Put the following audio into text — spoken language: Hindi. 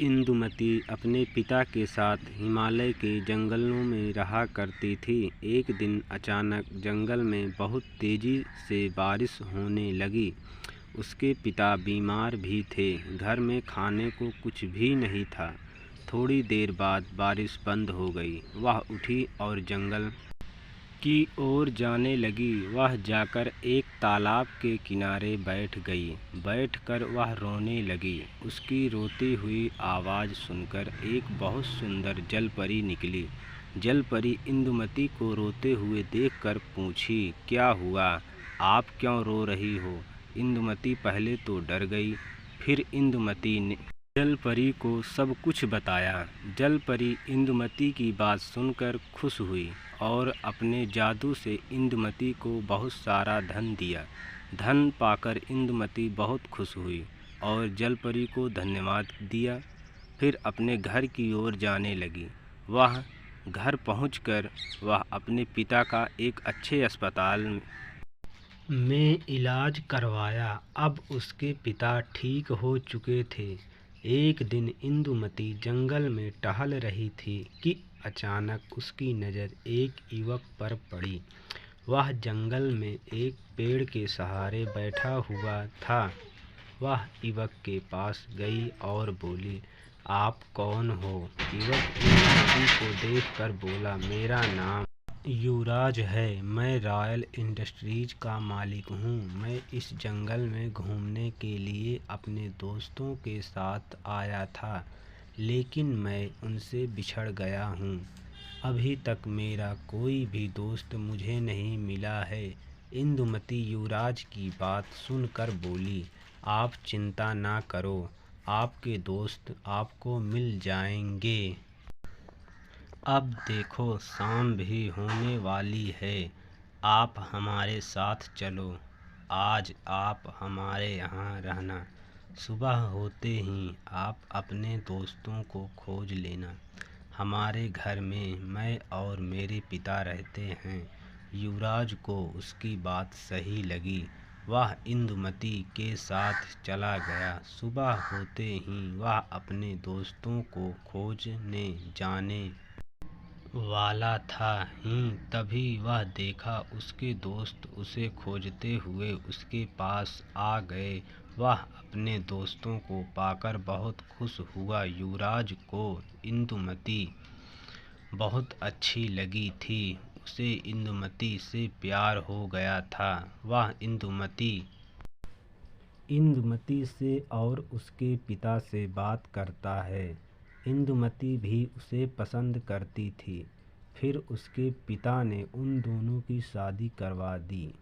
इंदुमती अपने पिता के साथ हिमालय के जंगलों में रहा करती थी। एक दिन अचानक जंगल में बहुत तेज़ी से बारिश होने लगी। उसके पिता बीमार भी थे। घर में खाने को कुछ भी नहीं था। थोड़ी देर बाद बारिश बंद हो गई। वह उठी और जंगल की ओर जाने लगी। वह जाकर एक तालाब के किनारे बैठ गई। बैठकर वह रोने लगी। उसकी रोती हुई आवाज़ सुनकर एक बहुत सुंदर जलपरी निकली। जलपरी इंदुमती को रोते हुए देखकर पूछी, क्या हुआ? आप क्यों रो रही हो? इंदुमती पहले तो डर गई। फिर इंदुमती ने जलपरी को सब कुछ बताया। जलपरी इंदुमती की बात सुनकर खुश हुई और अपने जादू से इंदुमती को बहुत सारा धन दिया। धन पाकर इंदुमती बहुत खुश हुई और जलपरी को धन्यवाद दिया। फिर अपने घर की ओर जाने लगी। वह घर पहुंचकर वह अपने पिता का एक अच्छे अस्पताल में इलाज करवाया। अब उसके पिता ठीक हो चुके थे। एक दिन इंदुमती जंगल में टहल रही थी कि अचानक उसकी नज़र एक युवक पर पड़ी। वह जंगल में एक पेड़ के सहारे बैठा हुआ था। वह युवक के पास गई और बोली, आप कौन हो? युवक इंदुमती को देखकर बोला, मेरा नाम युवराज है। मैं रॉयल इंडस्ट्रीज का मालिक हूँ। मैं इस जंगल में घूमने के लिए अपने दोस्तों के साथ आया था, लेकिन मैं उनसे बिछड़ गया हूँ। अभी तक मेरा कोई भी दोस्त मुझे नहीं मिला है। इंदुमती युवराज की बात सुनकर बोली, आप चिंता ना करो, आपके दोस्त आपको मिल जाएंगे। अब देखो शाम भी होने वाली है। आप हमारे साथ चलो। आज आप हमारे यहाँ रहना। सुबह होते ही आप अपने दोस्तों को खोज लेना। हमारे घर में मैं और मेरे पिता रहते हैं। युवराज को उसकी बात सही लगी। वह इंदुमती के साथ चला गया। सुबह होते ही वह अपने दोस्तों को खोजने जाने वाला था ही तभी वह देखा उसके दोस्त उसे खोजते हुए उसके पास आ गए। वह अपने दोस्तों को पाकर बहुत खुश हुआ। युवराज को इंदुमती बहुत अच्छी लगी थी। उसे इंदुमती से प्यार हो गया था। वह इंदुमती से और उसके पिता से बात करता है। इंदुमती भी उसे पसंद करती थी। फिर उसके पिता ने उन दोनों की शादी करवा दी।